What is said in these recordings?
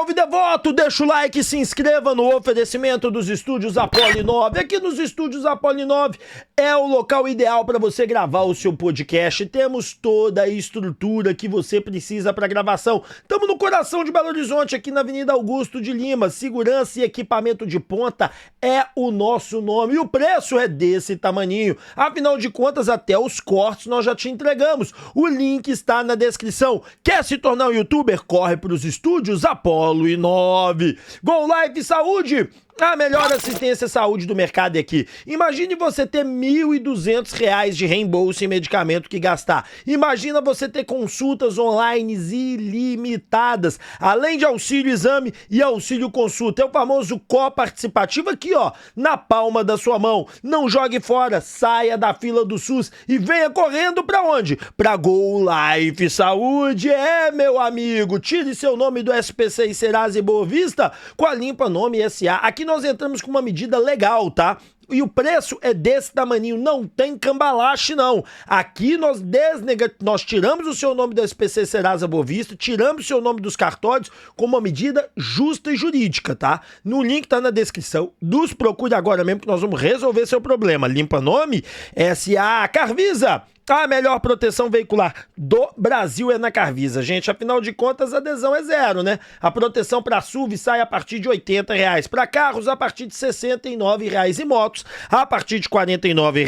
Salve, devoto! Deixa o like e se inscreva no oferecimento dos estúdios Apollo 9. Aqui nos estúdios Apollo 9 é o local ideal para você gravar o seu podcast. Temos toda a estrutura que você precisa para gravação. Estamos no coração de Belo Horizonte, aqui na Avenida Augusto de Lima. Segurança e equipamento de ponta é o nosso nome. E o preço é desse tamaninho. Afinal de contas, até os cortes nós já te entregamos. O link está na descrição. Quer se tornar um youtuber? Corre para os estúdios Apollo 9. Go Life Saúde! A melhor assistência à saúde do mercado é aqui. Imagine você ter R$ 1.200 de reembolso em medicamento que gastar. Imagina você ter consultas online ilimitadas, além de auxílio exame e auxílio consulta. É o famoso coparticipativo aqui, ó, na palma da sua mão. Não jogue fora, saia da fila do SUS e venha correndo pra onde? Pra Go Life Saúde. É, meu amigo, tire seu nome do SPC e Serasa e Boa Vista com a Limpa Nome SA. Aqui nós entramos com uma medida legal, tá? E o preço é desse tamaninho, não tem cambalache não. Aqui nós tiramos o seu nome do SPC Serasa Boa Vista, tiramos o seu nome dos cartórios com uma medida justa e jurídica, tá? No link tá na descrição, nos procure agora mesmo que nós vamos resolver seu problema. Limpa Nome SA. Carvisa! A melhor proteção veicular do Brasil é na Carvisa, gente. Afinal de contas, a adesão é zero, né? A proteção para SUV sai a partir de R$ 80, para carros a partir de R$ 69 e motos a partir de R$ 49.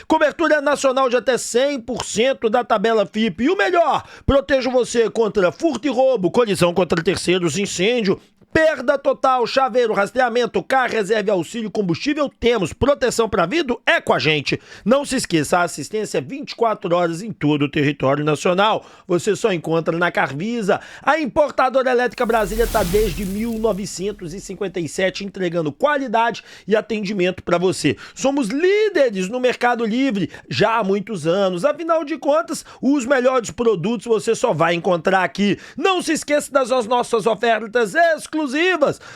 Cobertura nacional de até 100% da tabela FIP. E o melhor, protejo você contra furto e roubo, colisão contra terceiros, incêndio, perda total, chaveiro, rastreamento, carro, reserva e auxílio combustível. Temos proteção para vidro, é com a gente. Não se esqueça, a assistência é 24 horas em todo o território nacional. Você só encontra na Carvisa. A importadora elétrica Brasília está desde 1957 entregando qualidade e atendimento para você. Somos líderes no Mercado Livre já há muitos anos. Afinal de contas, os melhores produtos você só vai encontrar aqui. Não se esqueça das nossas ofertas exclusivas,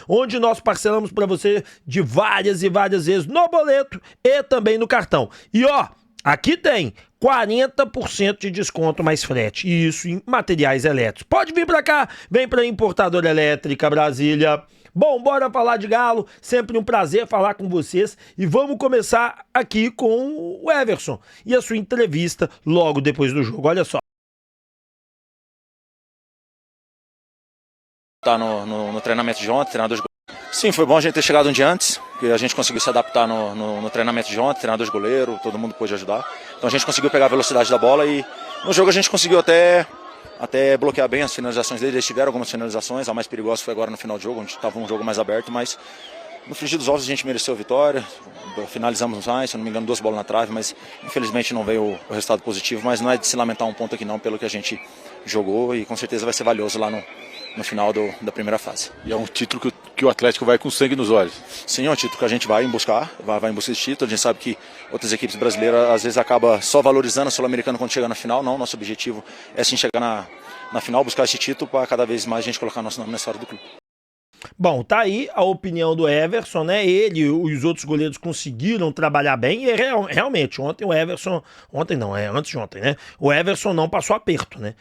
onde nós parcelamos para você de várias e várias vezes no boleto e também no cartão. E ó, aqui tem 40% de desconto mais frete, e isso em materiais elétricos. Pode vir para cá, vem para Importadora Elétrica Brasília. Bom, bora falar de Galo, sempre um prazer falar com vocês e vamos começar aqui com o Everson e a sua entrevista logo depois do jogo. Olha só. Tá no treinamento de ontem, treinador de goleiro. Sim, foi bom a gente ter chegado um dia antes, porque a gente conseguiu se adaptar no treinamento de ontem, treinador de goleiro, todo mundo pôde ajudar. Então a gente conseguiu pegar a velocidade da bola e no jogo a gente conseguiu até bloquear bem as finalizações deles. Eles tiveram algumas finalizações, a mais perigosa foi agora no final do jogo, onde estava um jogo mais aberto, mas no frigir dos ovos a gente mereceu a vitória, finalizamos mais, se eu não me engano 2 bolas na trave, mas infelizmente não veio o resultado positivo, mas não é de se lamentar um ponto aqui não, pelo que a gente jogou e com certeza vai ser valioso lá no final da primeira fase. E é um título que o Atlético vai com sangue nos olhos. Sim, é um título que a gente vai em buscar, vai em busca desse título. A gente sabe que outras equipes brasileiras às vezes acabam só valorizando a Sul-Americana quando chega na final. Não, nosso objetivo é sim chegar na final, buscar esse título para cada vez mais a gente colocar nosso nome na história do clube. Bom, tá aí a opinião do Everson, né? Ele e os outros goleiros conseguiram trabalhar bem e realmente, ontem o Everson, antes de ontem, né? O Everson não passou aperto, né?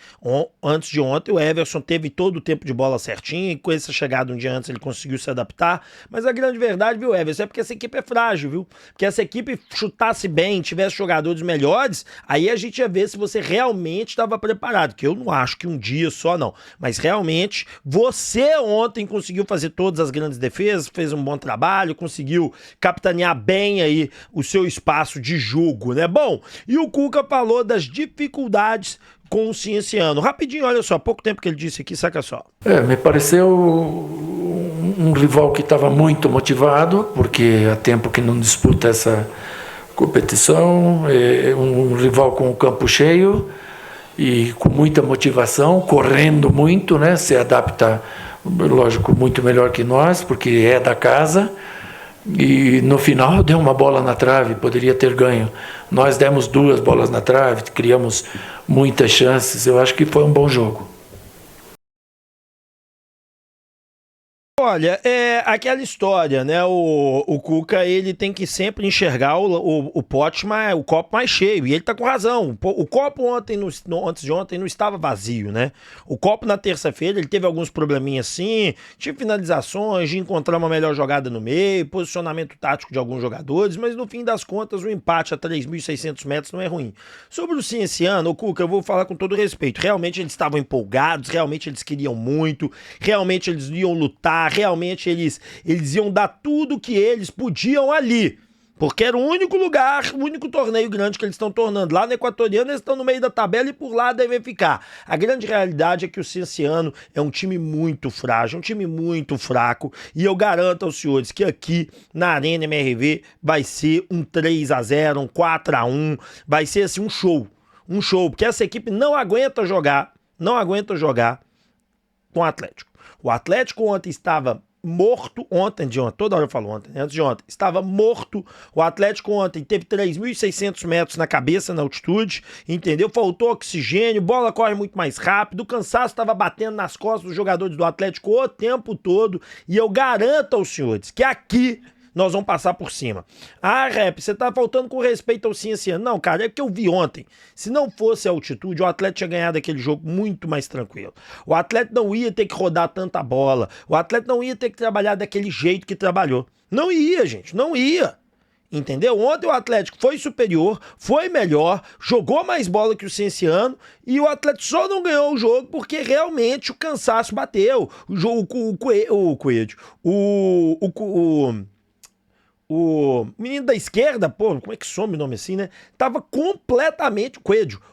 Antes de ontem o Everson teve todo o tempo de bola certinho e com essa chegada um dia antes ele conseguiu se adaptar, mas a grande verdade, viu, Everson, é porque essa equipe é frágil, viu? Porque essa equipe chutasse bem, tivesse jogadores melhores, aí a gente ia ver se você realmente estava preparado, que eu não acho que um dia só não, mas realmente você ontem conseguiu fazer todas as grandes defesas, fez um bom trabalho, conseguiu capitanear bem aí o seu espaço de jogo, né? Bom, e o Cuca falou das dificuldades com o Cienciano. Rapidinho, olha só, pouco tempo que ele disse aqui, saca só. Me pareceu um rival que estava muito motivado, porque há tempo que não disputa essa competição, um rival com o campo cheio e com muita motivação, correndo muito, né? Se adapta, lógico, muito melhor que nós, porque é da casa, e no final deu uma bola na trave, poderia ter ganho. Nós demos 2 bolas na trave, criamos muitas chances, eu acho que foi um bom jogo. Olha, é aquela história, né? O Cuca, ele tem que sempre enxergar o pote o copo mais cheio. E ele tá com razão. O copo antes de ontem não estava vazio, né? O copo na terça-feira, ele teve alguns probleminhas assim, de finalizações, de encontrar uma melhor jogada no meio, posicionamento tático de alguns jogadores, mas no fim das contas, o empate a 3.600 metros não é ruim. Sobre o Cienciano, o Cuca, eu vou falar com todo respeito. Realmente eles estavam empolgados, realmente eles queriam muito, realmente eles iam lutar, realmente eles iam dar tudo que eles podiam ali. Porque era o único lugar, o único torneio grande que eles estão tornando. Lá no Equatoriano eles estão no meio da tabela e por lá devem ficar. A grande realidade é que o Cienciano é um time muito frágil, um time muito fraco. E eu garanto aos senhores que aqui na Arena MRV vai ser um 3-0, um 4-1. Vai ser assim um show. Um show, porque essa equipe não aguenta jogar com o Atlético. O Atlético ontem estava morto, toda hora eu falo ontem, antes de ontem, estava morto. O Atlético ontem teve 3.600 metros na cabeça, na altitude, entendeu? Faltou oxigênio, bola corre muito mais rápido, o cansaço estava batendo nas costas dos jogadores do Atlético o tempo todo, e eu garanto aos senhores que aqui nós vamos passar por cima. Ah, Rep, você tá faltando com respeito ao Cienciano. Não, cara, é que eu vi ontem. Se não fosse a altitude, o Atlético tinha ganhado aquele jogo muito mais tranquilo. O Atlético não ia ter que rodar tanta bola. O Atlético não ia ter que trabalhar daquele jeito que trabalhou. Não ia, gente, não ia. Entendeu? Ontem o Atlético foi superior, foi melhor, jogou mais bola que o Cienciano e o Atlético só não ganhou o jogo porque realmente o cansaço bateu. O menino da esquerda, pô, como é que some o nome assim, né? Tava completamente,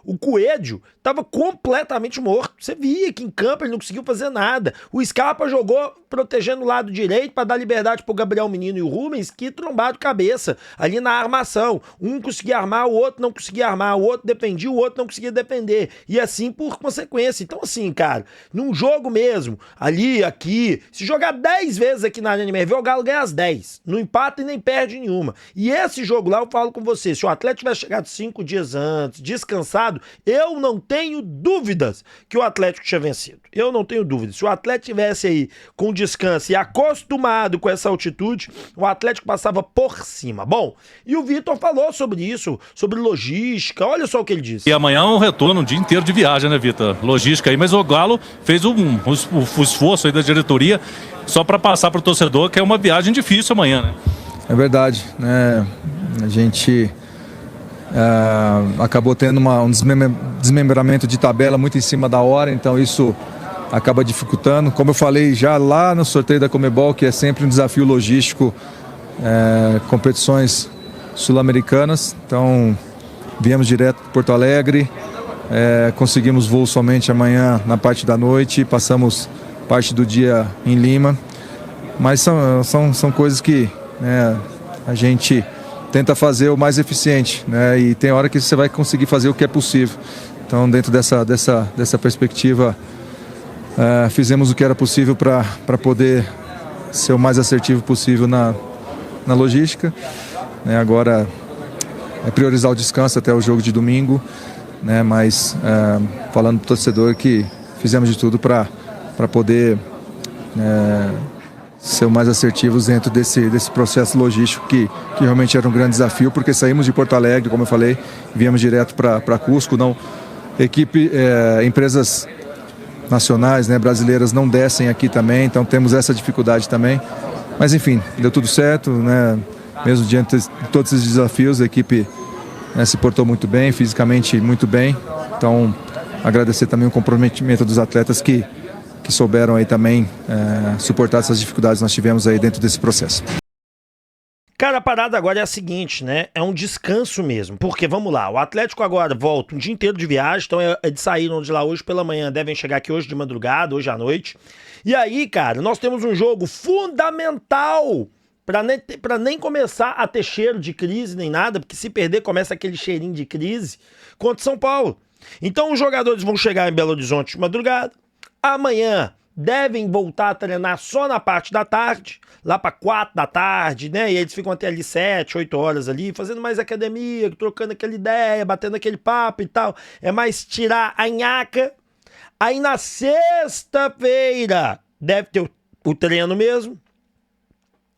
o Coelho tava completamente morto. Você via que em campo ele não conseguiu fazer nada. O Scarpa jogou protegendo o lado direito para dar liberdade pro Gabriel Menino e o Rubens, que trombaram cabeça ali na armação. Um conseguia armar, o outro não conseguia armar, o outro dependia, o outro não conseguia depender. E assim por consequência. Então assim, cara, num jogo mesmo, ali, aqui, se jogar 10 vezes aqui na Arena MRV, o Galo ganha as 10. Não empata e nem perde nenhuma. E esse jogo lá, eu falo com você, se o Atlético tivesse chegado 5 dias antes, descansado, eu não tenho dúvidas que o Atlético tinha vencido. Eu não tenho dúvidas. Se o Atlético tivesse aí com descanso e acostumado com essa altitude, o Atlético passava por cima. Bom, e o Vitor falou sobre isso, sobre logística, olha só o que ele disse. E amanhã é um retorno, um dia inteiro de viagem, né, Vitor? Logística aí, mas o Galo fez o esforço aí da diretoria só para passar para o torcedor que é uma viagem difícil amanhã, né? É verdade, né? A gente acabou tendo um desmembramento de tabela muito em cima da hora, então isso acaba dificultando. Como eu falei já lá no sorteio da Conmebol, que é sempre um desafio logístico, competições sul-americanas, então viemos direto para Porto Alegre, conseguimos voo somente amanhã na parte da noite, passamos parte do dia em Lima, mas são coisas que a gente tenta fazer o mais eficiente, né? E tem hora que você vai conseguir fazer o que é possível. Então, dentro dessa perspectiva, fizemos o que era possível para poder ser o mais assertivo possível na logística, né? Agora é priorizar o descanso até o jogo de domingo, né? Mas falando para o torcedor que fizemos de tudo para poder ser o mais assertivos dentro desse processo logístico que realmente era um grande desafio, porque saímos de Porto Alegre, como eu falei, viemos direto para Cusco. Não, empresas nacionais, né, brasileiras não descem aqui também, então temos essa dificuldade também. Mas enfim, deu tudo certo, né? Mesmo diante de todos esses desafios, a equipe se portou muito bem, fisicamente muito bem. Então, agradecer também o comprometimento dos atletas que souberam aí também suportar essas dificuldades que nós tivemos aí dentro desse processo. Cara, a parada agora é a seguinte, né? É um descanso mesmo. Porque, vamos lá, o Atlético agora volta um dia inteiro de viagem, então eles saíram de lá hoje pela manhã, devem chegar aqui hoje de madrugada, hoje à noite. E aí, cara, nós temos um jogo fundamental pra nem começar a ter cheiro de crise nem nada, porque se perder começa aquele cheirinho de crise contra São Paulo. Então os jogadores vão chegar em Belo Horizonte de madrugada. Amanhã devem voltar a treinar só na parte da tarde, lá para 4 da tarde, né? E eles ficam até ali 7, 8 horas ali, fazendo mais academia, trocando aquela ideia, batendo aquele papo e tal. É mais tirar a nhaca. Aí na sexta-feira deve ter o treino mesmo.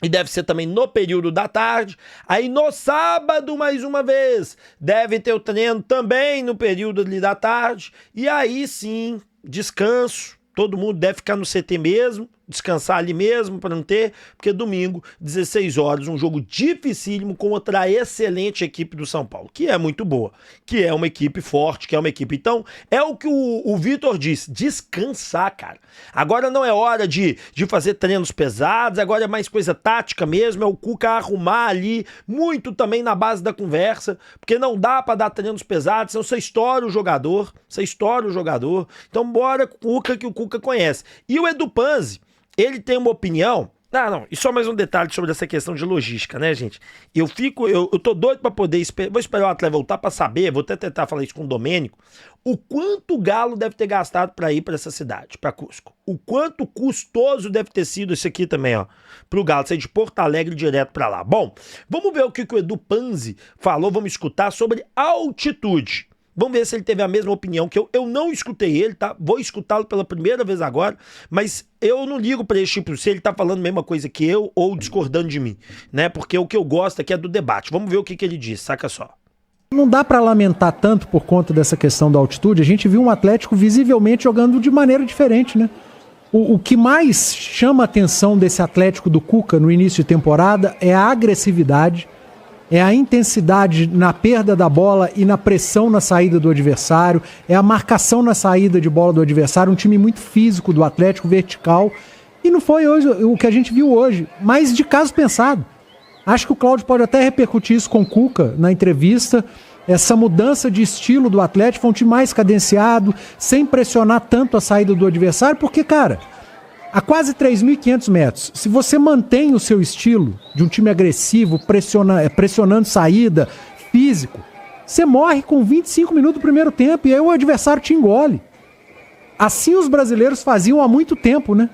E deve ser também no período da tarde. Aí no sábado, mais uma vez, deve ter o treino também no período ali da tarde. E aí sim, descanso. Todo mundo deve ficar no CT mesmo, descansar ali mesmo para não ter, porque domingo, 16 horas, um jogo dificílimo contra a excelente equipe do São Paulo, que é muito boa, que é uma equipe forte, que é uma equipe. Então, é o que o Vitor disse, descansar, cara. Agora não é hora de fazer treinos pesados, agora é mais coisa tática mesmo, é o Cuca arrumar ali, muito também na base da conversa, porque não dá para dar treinos pesados, senão você estoura o jogador, Então bora com o Cuca, que o Cuca conhece. E o Edu Panzi, ele tem uma opinião. Não, e só mais um detalhe sobre essa questão de logística, né, gente? Eu tô doido pra poder vou esperar o atleta voltar pra saber, vou até tentar falar isso com o Domênico, o quanto o Galo deve ter gastado pra ir pra essa cidade, pra Cusco. O quanto custoso deve ter sido isso aqui também, ó, pro Galo sair de Porto Alegre direto pra lá. Bom, vamos ver o que o Edu Panzi falou, vamos escutar sobre altitude. Vamos ver se ele teve a mesma opinião que eu. Eu não escutei ele, tá? Vou escutá-lo pela primeira vez agora, mas eu não ligo pra esse tipo, se ele tá falando a mesma coisa que eu ou discordando de mim, né? Porque o que eu gosto aqui é do debate. Vamos ver o que ele disse, saca só. Não dá pra lamentar tanto por conta dessa questão da altitude. A gente viu um Atlético visivelmente jogando de maneira diferente, né? O que mais chama a atenção desse Atlético do Cuca no início de temporada é a agressividade, é a intensidade na perda da bola e na pressão na saída do adversário, é a marcação na saída de bola do adversário, um time muito físico do Atlético, vertical, e não foi hoje o que a gente viu hoje, mas de caso pensado. Acho que o Cláudio pode até repercutir isso com o Cuca na entrevista, essa mudança de estilo do Atlético, foi um time mais cadenciado, sem pressionar tanto a saída do adversário, porque, cara, a quase 3.500 metros, se você mantém o seu estilo de um time agressivo, pressionando saída, físico, você morre com 25 minutos do primeiro tempo e aí o adversário te engole. Assim os brasileiros faziam há muito tempo, né?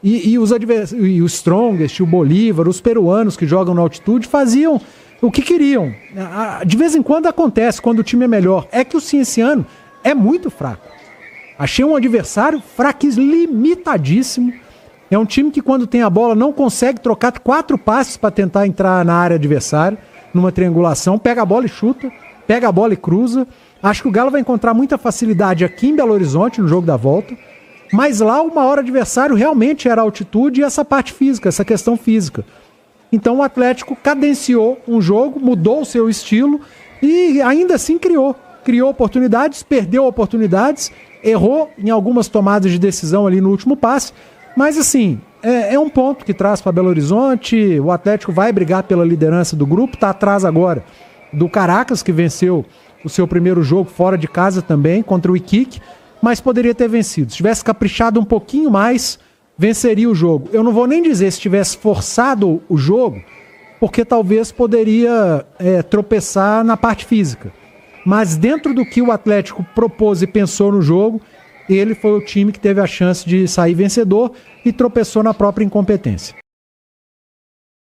E o Strongest, o Bolívar, os peruanos que jogam na altitude faziam o que queriam. De vez em quando acontece, quando o time é melhor. É que o Cienciano é muito fraco. Achei um adversário fraquíssimo, limitadíssimo. É um time que quando tem a bola não consegue trocar 4 passes para tentar entrar na área adversária, numa triangulação, pega a bola e chuta, pega a bola e cruza. Acho que o Galo vai encontrar muita facilidade aqui em Belo Horizonte, no jogo da volta, mas lá o maior adversário realmente era a altitude e essa parte física, essa questão física. Então o Atlético cadenciou um jogo, mudou o seu estilo e ainda assim criou oportunidades, perdeu oportunidades, errou em algumas tomadas de decisão ali no último passe, mas assim, é um ponto que traz para Belo Horizonte. O Atlético vai brigar pela liderança do grupo, está atrás agora do Caracas, que venceu o seu primeiro jogo fora de casa também, contra o Iquique, mas poderia ter vencido. Se tivesse caprichado um pouquinho mais, venceria o jogo. Eu não vou nem dizer se tivesse forçado o jogo, porque talvez poderia tropeçar na parte física. Mas dentro do que o Atlético propôs e pensou no jogo, ele foi o time que teve a chance de sair vencedor e tropeçou na própria incompetência.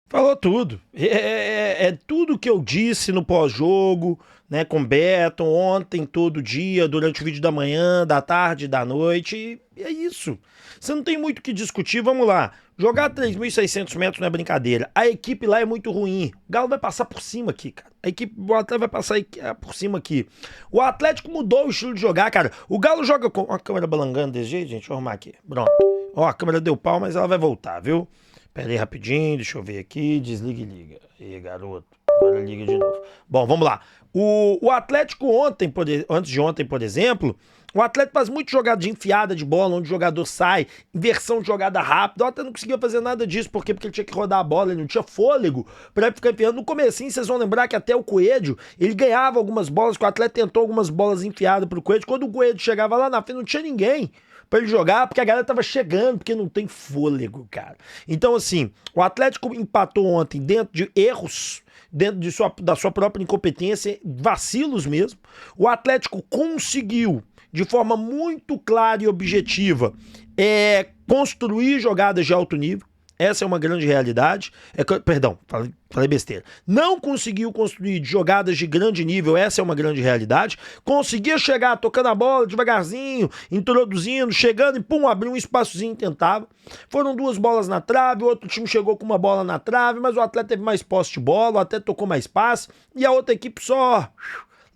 Falou tudo. É tudo que eu disse no pós-jogo, né, com Beto, ontem, todo dia, durante o vídeo da manhã, da tarde, da noite. E é isso. Você não tem muito o que discutir, vamos lá. Jogar 3.600 metros não é brincadeira. A equipe lá é muito ruim. O Galo vai passar por cima aqui, cara. O Atlético vai passar por cima aqui. O Atlético mudou o estilo de jogar, cara. O Galo joga com... Ó, a câmera balangando desse jeito, gente. Deixa eu arrumar aqui. Pronto. Ó, a câmera deu pau, mas ela vai voltar, viu? Pera aí rapidinho, deixa eu ver aqui. Desliga e liga. Ih, garoto. Agora liga de novo. Bom, vamos lá. O Atlético antes de ontem, por exemplo, o Atlético faz muito jogada de enfiada de bola, onde o jogador sai, inversão de jogada rápida. O Atlético não conseguia fazer nada disso, porque ele tinha que rodar a bola, ele não tinha fôlego pra ficar enfiando. No comecinho, vocês vão lembrar que até o Coelho, ele ganhava algumas bolas, que o Atlético tentou algumas bolas enfiadas pro Coelho. Quando o Coelho chegava lá na frente, não tinha ninguém pra ele jogar, porque a galera tava chegando, porque não tem fôlego, cara. Então, assim, o Atlético empatou ontem dentro de erros, dentro da sua própria incompetência, vacilos mesmo. O Atlético conseguiu, de forma muito clara e objetiva, construir jogadas de alto nível. Essa é uma grande realidade. Perdão, falei besteira. Não conseguiu construir jogadas de grande nível, essa é uma grande realidade. Conseguia chegar tocando a bola devagarzinho, introduzindo, chegando e pum, abriu um espaçozinho e tentava. Foram 2 bolas na trave, o outro time chegou com uma bola na trave, mas o Atlético teve mais posse de bola, o Atlético tocou mais passe e a outra equipe só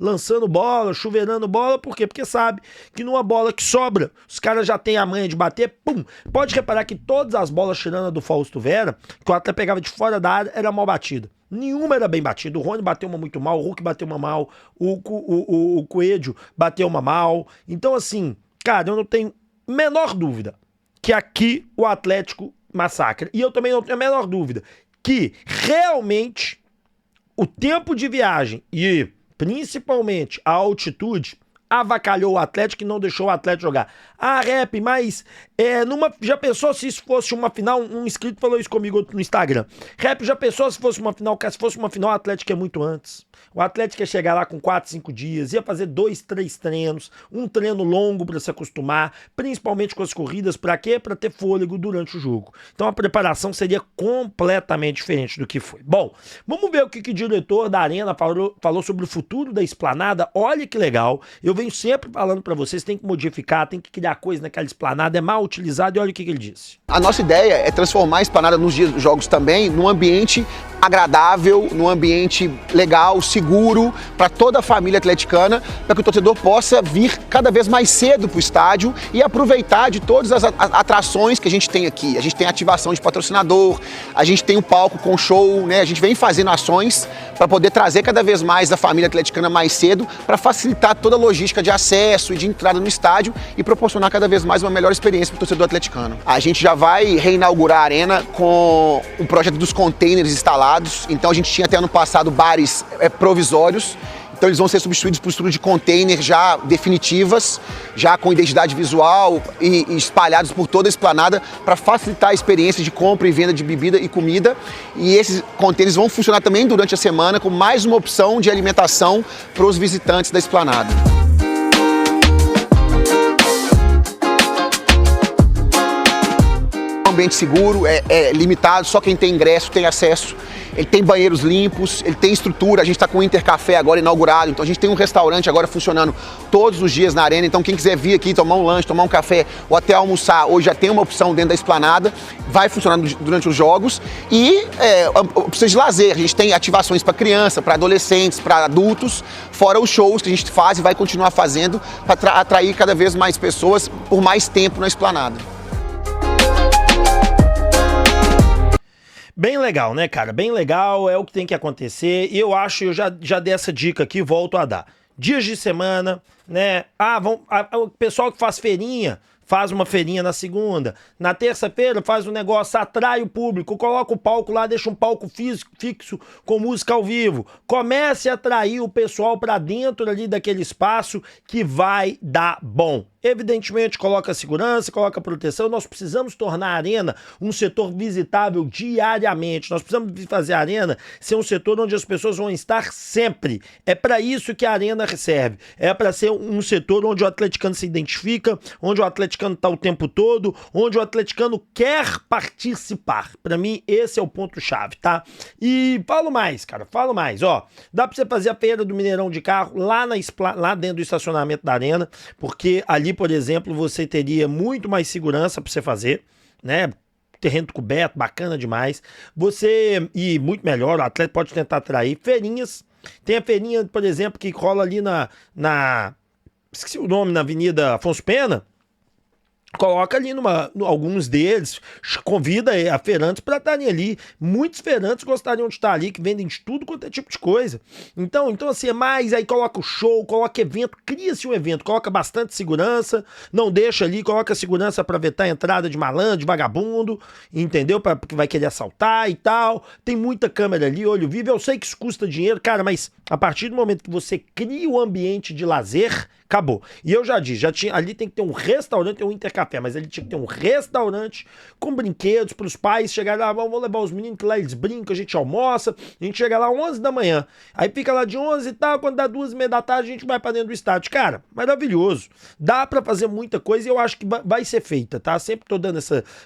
lançando bola, chuveirando bola, por quê? Porque sabe que numa bola que sobra, os caras já têm a manha de bater, pum. Pode reparar que todas as bolas tirando a do Fausto Vera, que o Atlético pegava de fora da área, era mal batida. Nenhuma era bem batida. O Rony bateu uma muito mal, o Hulk bateu uma mal, o Coelho bateu uma mal. Então, assim, cara, eu não tenho menor dúvida que aqui o Atlético massacra. E eu também não tenho a menor dúvida que realmente o tempo de viagem e principalmente a altitude avacalhou o Atlético e não deixou o Atlético jogar. Ah, Rap, mas já pensou se isso fosse uma final? Um inscrito falou isso comigo no Instagram. Rap, já pensou se fosse uma final? Se fosse uma final, o Atlético é muito antes. O Atlético ia chegar lá com 4, 5 dias, ia fazer 2, 3 treinos, um treino longo para se acostumar, principalmente com as corridas, para quê? Para ter fôlego durante o jogo. Então a preparação seria completamente diferente do que foi. Bom, vamos ver o que o diretor da Arena falou sobre o futuro da Esplanada. Olha que legal. Eu venho sempre falando para vocês, tem que modificar, tem que criar coisa naquela Esplanada, é mal utilizado e olha o que ele disse. A nossa ideia é transformar a Esplanada nos dias dos jogos também num ambiente agradável, num ambiente legal, seguro para toda a família atleticana, para que o torcedor possa vir cada vez mais cedo para o estádio e aproveitar de todas as atrações que a gente tem aqui. A gente tem ativação de patrocinador, a gente tem um palco com show, né? A gente vem fazendo ações para poder trazer cada vez mais a família atleticana mais cedo, para facilitar toda a logística de acesso e de entrada no estádio e proporcionar cada vez mais uma melhor experiência para o torcedor atleticano. A gente já vai reinaugurar a Arena com o projeto dos containers instalados. Então a gente tinha até ano passado bares provisórios, então eles vão ser substituídos por estruturas de container já definitivas, já com identidade visual e espalhados por toda a Esplanada para facilitar a experiência de compra e venda de bebida e comida. E esses containers vão funcionar também durante a semana com mais uma opção de alimentação para os visitantes da Esplanada. Ambiente seguro, é limitado, só quem tem ingresso tem acesso. Ele tem banheiros limpos, ele tem estrutura, a gente está com o Intercafé agora inaugurado, então a gente tem um restaurante agora funcionando todos os dias na Arena, então quem quiser vir aqui tomar um lanche, tomar um café ou até almoçar, hoje já tem uma opção dentro da Esplanada, vai funcionar durante os jogos e opções de lazer, a gente tem ativações para criança, para adolescentes, para adultos, fora os shows que a gente faz e vai continuar fazendo para atrair cada vez mais pessoas por mais tempo na Esplanada. Bem legal, né, cara? Bem legal, é o que tem que acontecer. E eu acho, eu já dei essa dica aqui, volto a dar. Dias de semana, né? O pessoal que faz feirinha, faz uma feirinha na segunda. Na terça-feira faz um negócio, atrai o público, coloca o palco lá, deixa um palco fixo com música ao vivo. Comece a atrair o pessoal para dentro ali daquele espaço que vai dar bom. Evidentemente, coloca segurança, coloca proteção. Nós precisamos tornar a Arena um setor visitável diariamente. Nós precisamos fazer a Arena ser um setor onde as pessoas vão estar sempre. É para isso que a Arena serve. É para ser um setor onde o atleticano se identifica, onde o atleticano está o tempo todo, onde o atleticano quer participar. Para mim, esse é o ponto-chave, tá? E falo mais, cara, falo mais. Ó, dá para você fazer a feira do Mineirão de carro lá dentro do estacionamento da Arena, porque ali, por exemplo, você teria muito mais segurança para você fazer, né? Terreno coberto, bacana demais. E muito melhor, o atleta pode tentar atrair feirinhas. Tem a feirinha, por exemplo, que rola ali esqueci o nome, na Avenida Afonso Pena. Coloca ali alguns deles, convida a feirantes para estarem ali. Muitos feirantes gostariam de estar ali, que vendem de tudo quanto é tipo de coisa. Então assim, é mais, aí coloca o show, coloca evento, cria-se um evento, coloca bastante segurança, não deixa ali, coloca segurança para vetar a entrada de malandro, de vagabundo, entendeu? Porque vai querer assaltar e tal. Tem muita câmera ali, olho vivo, eu sei que isso custa dinheiro, cara, mas A partir do momento que você cria o ambiente de lazer, acabou. E eu já disse, ali tem que ter um restaurante, tem um Intercafé, mas ali tinha que ter um restaurante com brinquedos para os pais chegarem lá, vamos levar os meninos que lá eles brincam, a gente almoça, a gente chega lá 11 da manhã, aí fica lá de 11 e tal, quando dá 2h30 da tarde a gente vai para dentro do estádio. Cara, maravilhoso. Dá para fazer muita coisa e eu acho que vai ser feita, tá? Sempre tô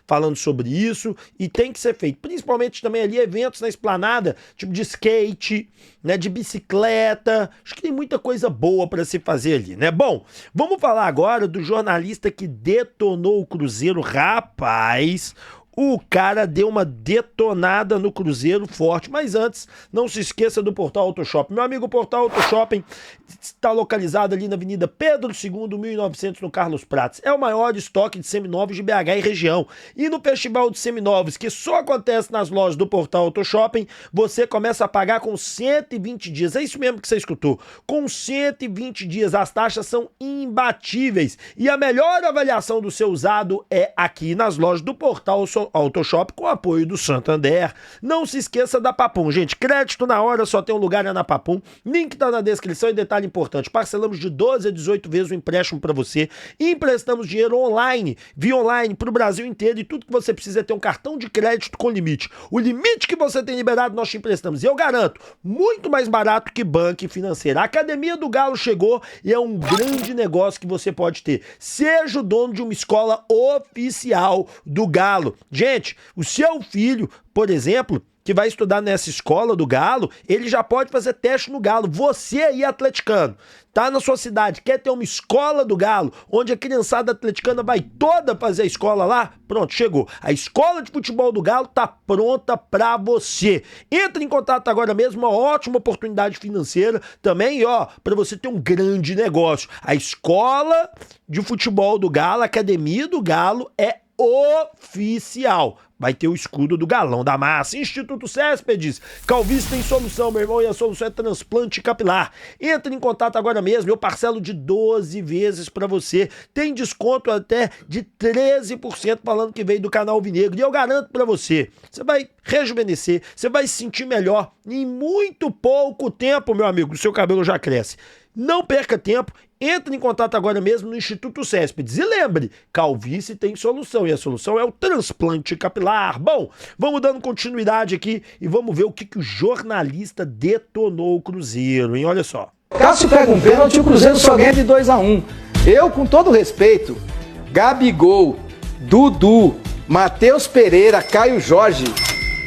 falando sobre isso e tem que ser feito. Principalmente também ali eventos na esplanada, tipo de skate, né, de bicicleta. Acho que tem muita coisa boa para se fazer ali, né? Bom, vamos falar agora do jornalista que detonou o Cruzeiro. Rapaz, o cara deu uma detonada no Cruzeiro forte, mas antes, não se esqueça do Portal Auto Shopping. Meu amigo, o Portal Auto Shopping está localizado ali na Avenida Pedro II, 1900, no Carlos Prates. É o maior estoque de seminovos de BH e região. E no Festival de Seminovos, que só acontece nas lojas do Portal Auto Shopping, você começa a pagar com 120 dias. É isso mesmo que você escutou. Com 120 dias, as taxas são imbatíveis. E a melhor avaliação do seu usado é aqui nas lojas do Portal Auto Shop, com apoio do Santander. Não se esqueça da Papum, gente. Crédito na hora, só tem um lugar, é na Papum. Link tá na descrição. E detalhe importante, parcelamos de 12 a 18 vezes o empréstimo para você. E emprestamos dinheiro online, via online, pro Brasil inteiro. E tudo que você precisa é ter um cartão de crédito com limite. O limite que você tem liberado, nós te emprestamos. E eu garanto, muito mais barato que banco e financeira. A Academia do Galo chegou e é um grande negócio que você pode ter. Seja o dono de uma escola oficial do Galo. Gente, o seu filho, por exemplo, que vai estudar nessa escola do Galo, ele já pode fazer teste no Galo. Você aí, atleticano, tá na sua cidade, quer ter uma escola do Galo, onde a criançada atleticana vai toda fazer a escola lá? Pronto, chegou. A escola de futebol do Galo tá pronta pra você. Entre em contato agora mesmo, uma ótima oportunidade financeira também, ó, pra você ter um grande negócio. A escola de futebol do Galo, a Academia do Galo é oficial. Vai ter o escudo do Galão da Massa. Instituto Céspedes, calvície tem solução, meu irmão, e a solução é transplante capilar. Entre em contato agora mesmo, eu parcelo de 12 vezes pra você. Tem desconto até de 13% falando que veio do canal Alvinegro. E eu garanto pra você, você vai rejuvenescer, você vai se sentir melhor. Em muito pouco tempo, meu amigo, o seu cabelo já cresce. Não perca tempo, entre em contato agora mesmo no Instituto Céspedes. E lembre, calvície tem solução, e a solução é o transplante capilar. Bom, vamos dando continuidade aqui e vamos ver o que o jornalista detonou o Cruzeiro, hein? Olha só. Cássio pega um pênalti e o Cruzeiro só ganha de 2-1. Eu, com todo respeito, Gabigol, Dudu, Matheus Pereira, Caio Jorge,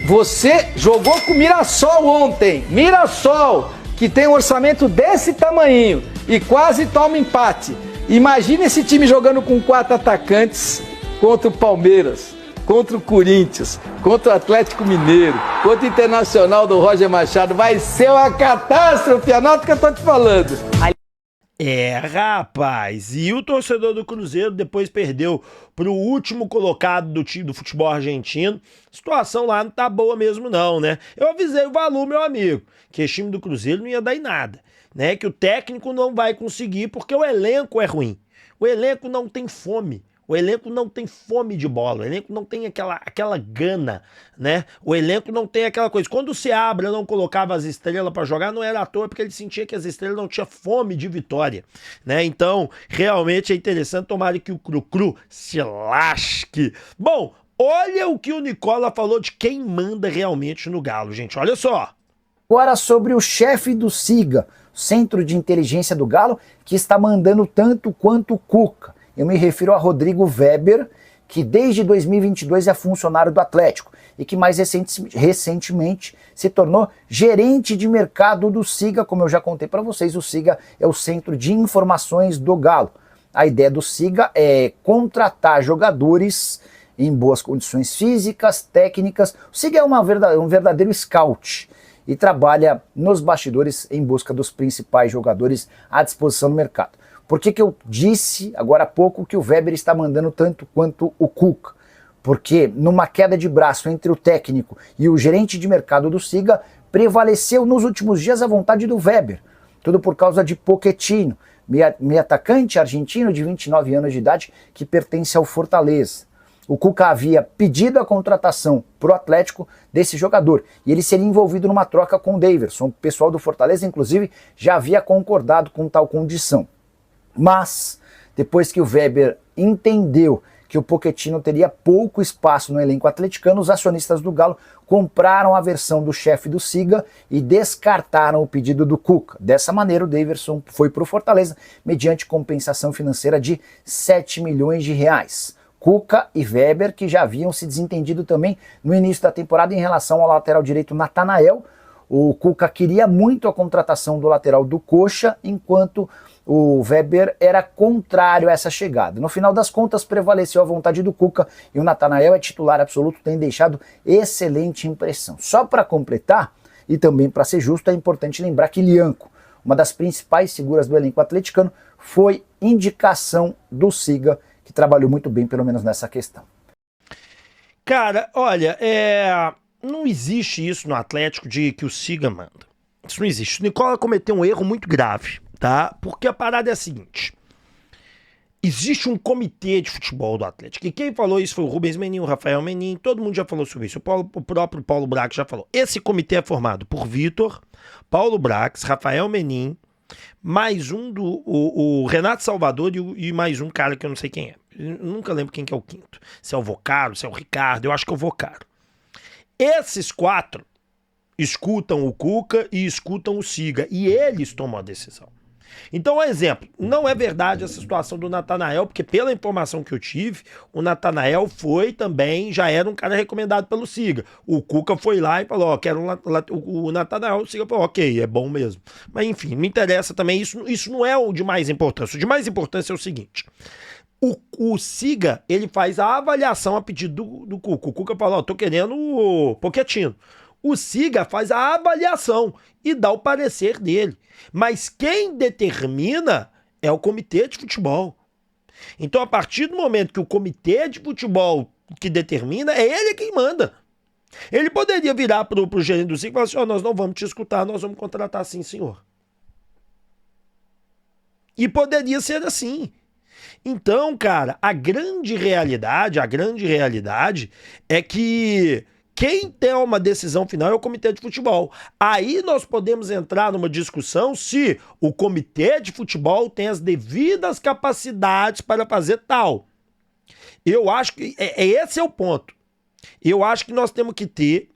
você jogou com o Mirassol ontem. Mirassol, que tem um orçamento desse tamanho e quase toma empate. Imagina esse time jogando com 4 atacantes contra o Palmeiras, contra o Corinthians, contra o Atlético Mineiro, contra o Internacional do Roger Machado. Vai ser uma catástrofe, anota o que eu tô te falando. É, rapaz, e o torcedor do Cruzeiro depois perdeu pro último colocado do time do futebol argentino. A situação lá não tá boa mesmo não, né? Eu avisei o Valu, meu amigo, que esse time do Cruzeiro não ia dar em nada, né? Que o técnico não vai conseguir porque o elenco é ruim. O elenco não tem fome. O elenco não tem fome de bola, o elenco não tem aquela gana, né? O elenco não tem aquela coisa. Quando o Seabra não colocava as estrelas pra jogar, não era à toa, porque ele sentia que as estrelas não tinham fome de vitória, né? Então, realmente é interessante, tomara que o Cru-Cru se lasque. Bom, olha o que o Nicola falou de quem manda realmente no Galo, gente, olha só. Agora sobre o chefe do SIGA, Centro de Inteligência do Galo, que está mandando tanto quanto o Cuca. Eu me refiro a Rodrigo Weber, que desde 2022 é funcionário do Atlético e que mais recentemente se tornou gerente de mercado do SIGA. Como eu já contei para vocês, o SIGA é o Centro de Informações do Galo. A ideia do SIGA é contratar jogadores em boas condições físicas, técnicas. O SIGA é um verdadeiro scout e trabalha nos bastidores em busca dos principais jogadores à disposição do mercado. Por que eu disse agora há pouco que o Weber está mandando tanto quanto o Cuca? Porque numa queda de braço entre o técnico e o gerente de mercado do SIGA, prevaleceu nos últimos dias a vontade do Weber. Tudo por causa de Pochettino, meio atacante argentino de 29 anos de idade que pertence ao Fortaleza. O Cuca havia pedido a contratação para o Atlético desse jogador e ele seria envolvido numa troca com o Daverson. O pessoal do Fortaleza, inclusive, já havia concordado com tal condição. Mas, depois que o Weber entendeu que o Pochettino teria pouco espaço no elenco atleticano, os acionistas do Galo compraram a versão do chefe do Siga e descartaram o pedido do Cuca. Dessa maneira, o Daverson foi para o Fortaleza mediante compensação financeira de 7 milhões de reais. Cuca e Weber, que já haviam se desentendido também no início da temporada em relação ao lateral direito Natanael. O Cuca queria muito a contratação do lateral do Coxa, enquanto o Weber era contrário a essa chegada. No final das contas, prevaleceu a vontade do Cuca e o Natanael é titular absoluto, tem deixado excelente impressão. Só para completar, e também para ser justo, é importante lembrar que Lianco, uma das principais figuras do elenco atleticano, foi indicação do Siga, que trabalhou muito bem, pelo menos nessa questão. Cara, olha, não existe isso no Atlético de que o Siga manda. Isso não existe. O Nicola cometeu um erro muito grave, tá? Porque a parada é a seguinte. Existe um comitê de futebol do Atlético. E quem falou isso foi o Rubens Menin, o Rafael Menin, todo mundo já falou sobre isso. O próprio Paulo Brax já falou. Esse comitê é formado por Vitor, Paulo Brax, Rafael Menin, mais um o Renato Salvador e mais um cara que eu não sei quem é. Eu nunca lembro quem que é o quinto. Se é o Vocaro, se é o Ricardo, eu acho que é o Vocaro. Esses 4 escutam o Cuca e escutam o Siga. E eles tomam a decisão. Então, um exemplo, não é verdade essa situação do Natanael, porque pela informação que eu tive, o Natanael foi também, já era um cara recomendado pelo Siga. O Cuca foi lá e falou, ó, quero o Natanael, o Siga falou, ok, é bom mesmo. Mas enfim, me interessa também, isso não é o de mais importância. O de mais importância é o seguinte, o Siga, ele faz a avaliação a pedido do Cuca. O Cuca falou, ó, tô querendo o Pochettino. O Siga faz a avaliação e dá o parecer dele. Mas quem determina é o comitê de futebol. Então, a partir do momento que o comitê de futebol que determina, é ele quem manda. Ele poderia virar pro gerente do Siga e falar assim, ó, nós não vamos te escutar, nós vamos contratar sim, senhor. E poderia ser assim. Então, cara, a grande realidade é que quem tem uma decisão final é o comitê de futebol. Aí nós podemos entrar numa discussão se o comitê de futebol tem as devidas capacidades para fazer tal. Eu acho que esse é o ponto. Eu acho que nós temos que ter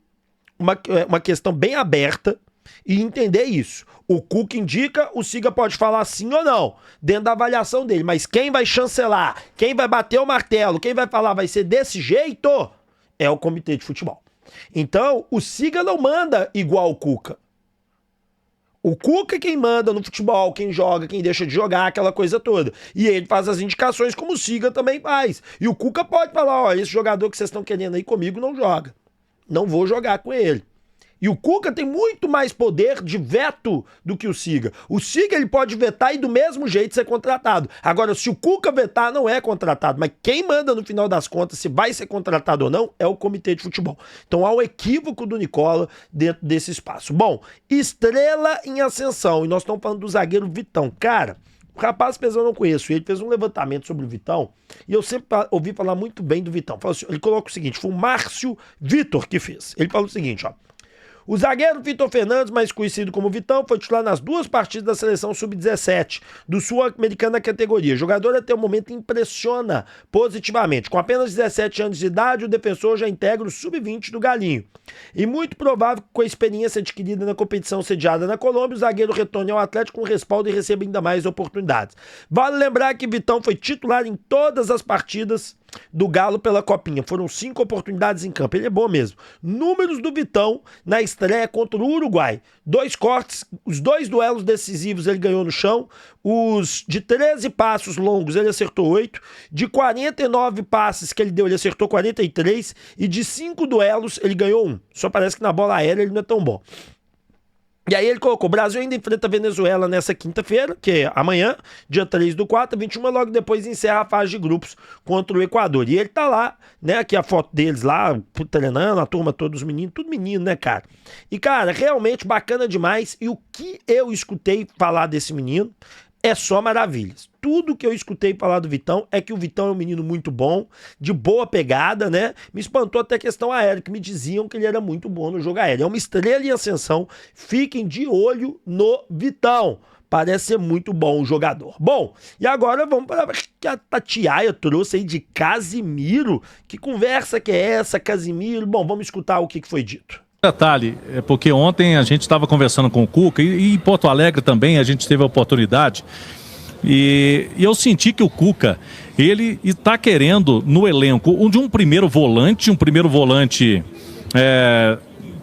uma questão bem aberta e entender isso. O Cuca indica, o Siga pode falar sim ou não, dentro da avaliação dele. Mas quem vai chancelar, quem vai bater o martelo, quem vai falar vai ser desse jeito, é o comitê de futebol. Então, o Siga não manda igual o Cuca. O Cuca é quem manda no futebol, quem joga, quem deixa de jogar, aquela coisa toda. E ele faz as indicações como o Siga também faz. E o Cuca pode falar, ó, esse jogador que vocês estão querendo aí comigo não joga. Não vou jogar com ele. E o Cuca tem muito mais poder de veto do que o Siga. O Siga ele pode vetar e do mesmo jeito ser contratado. Agora, se o Cuca vetar, não é contratado. Mas quem manda no final das contas se vai ser contratado ou não é o comitê de futebol. Então há um equívoco do Nicola dentro desse espaço. Bom, estrela em ascensão. E nós estamos falando do zagueiro Vitão. Cara, o rapaz, apesar eu não conheço, ele fez um levantamento sobre o Vitão e eu sempre ouvi falar muito bem do Vitão. Ele coloca o seguinte, foi o Márcio Vitor que fez. Ele falou o seguinte, ó. O zagueiro Vitor Fernandes, mais conhecido como Vitão, foi titular nas 2 partidas da seleção sub-17 do Sul-Americana categoria. O jogador até o momento impressiona positivamente. Com apenas 17 anos de idade, o defensor já integra o sub-20 do Galinho. E muito provável que com a experiência adquirida na competição sediada na Colômbia, o zagueiro retorne ao Atlético com respaldo e receba ainda mais oportunidades. Vale lembrar que Vitão foi titular em todas as partidas do Galo pela Copinha. Foram 5 oportunidades em campo. Ele é bom mesmo. Números do Vitão na estreia contra o Uruguai. 2 cortes, os 2 duelos decisivos ele ganhou no chão. Os de 13 passos longos ele acertou 8. De 49 passes que ele deu, ele acertou 43. E de 5 duelos ele ganhou 1. Só parece que na bola aérea ele não é tão bom. E aí ele colocou, o Brasil ainda enfrenta a Venezuela nessa quinta-feira, que é amanhã, dia 3/4, 21, logo depois encerra a fase de grupos contra o Equador. E ele tá lá, né, aqui a foto deles lá, treinando, a turma todos os meninos, tudo menino, né, cara? E, cara, realmente bacana demais. E o que eu escutei falar desse menino é só maravilhas. Tudo que eu escutei falar do Vitão é que o Vitão é um menino muito bom, de boa pegada, né? Me espantou até a questão aérea, que me diziam que ele era muito bom no jogo aéreo. É uma estrela em ascensão, fiquem de olho no Vitão. Parece ser muito bom o jogador. Bom, e agora vamos para o que a Tatiaia trouxe aí de Casimiro. Que conversa que é essa, Casimiro? Bom, vamos escutar o que foi dito. Detalhe, é porque ontem a gente estava conversando com o Cuca e em Porto Alegre também a gente teve a oportunidade e eu senti que o Cuca, ele está querendo no elenco de um primeiro volante,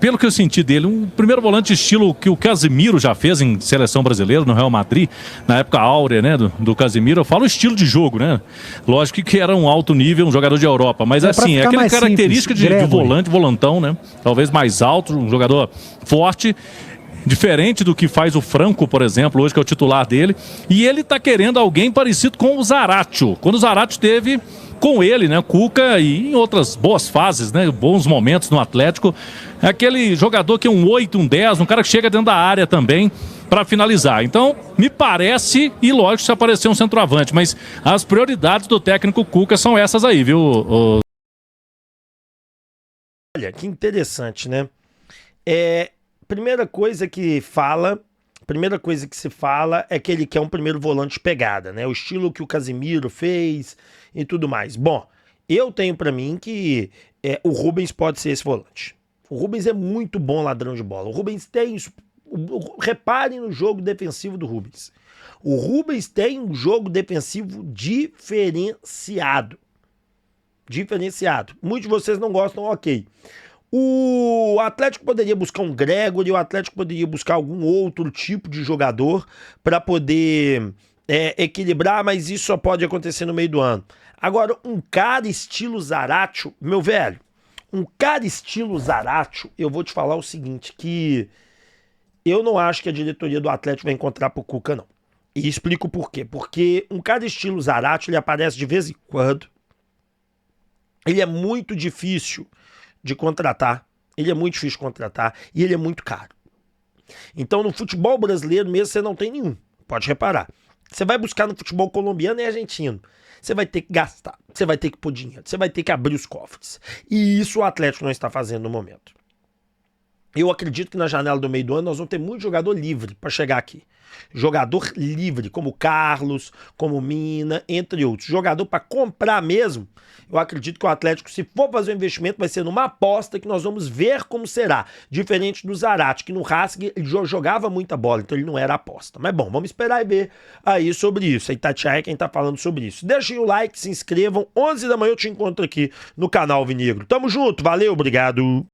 pelo que eu senti dele, um primeiro volante estilo que o Casimiro já fez em seleção brasileira, no Real Madrid, na época áurea, né, do Casimiro. Eu falo estilo de jogo, né? Lógico que era um alto nível, um jogador de Europa, mas assim, é aquela característica de volante, volantão, né? Talvez mais alto, um jogador forte, diferente do que faz o Franco, por exemplo, hoje que é o titular dele. E ele tá querendo alguém parecido com o Zaratio. Quando o Zaratio teve com ele, né, Cuca, e em outras boas fases, né, bons momentos no Atlético, é aquele jogador que é um 8, um 10, um cara que chega dentro da área também para finalizar. Então, me parece, e lógico, se aparecer um centroavante, mas as prioridades do técnico Cuca são essas aí, viu? Olha, que interessante, né? Primeira coisa que se fala é que ele quer um primeiro volante pegada, né? O estilo que o Casimiro fez e tudo mais. Bom, eu tenho pra mim que o Rubens pode ser esse volante. O Rubens é muito bom ladrão de bola. O Rubens tem isso. Reparem no jogo defensivo do Rubens. O Rubens tem um jogo defensivo diferenciado. Diferenciado. Muitos de vocês não gostam, ok. O Atlético poderia buscar um Gregory, o Atlético poderia buscar algum outro tipo de jogador para poder equilibrar, mas isso só pode acontecer no meio do ano. Agora, um cara estilo Zaratio, meu velho, eu vou te falar o seguinte, que eu não acho que a diretoria do Atlético vai encontrar pro Cuca, não. E explico por quê. Porque um cara estilo Zaratio, ele aparece de vez em quando, ele é muito difícil de contratar, e ele é muito caro. Então no futebol brasileiro mesmo você não tem nenhum, pode reparar. Você vai buscar no futebol colombiano e argentino, você vai ter que gastar, você vai ter que pôr dinheiro, você vai ter que abrir os cofres. E isso o Atlético não está fazendo no momento. Eu acredito que na janela do meio do ano nós vamos ter muito jogador livre para chegar aqui. Jogador livre, como Carlos, como Mina, entre outros. Jogador para comprar mesmo. Eu acredito que o Atlético, se for fazer um investimento, vai ser numa aposta que nós vamos ver como será. Diferente do Zarate, que no Racing ele jogava muita bola, então ele não era aposta. Mas bom, vamos esperar e ver aí sobre isso. Aí Tatiaia é quem tá falando sobre isso. Deixem o like, se inscrevam. 11 da manhã eu te encontro aqui no canal Vinegro. Tamo junto, valeu, obrigado.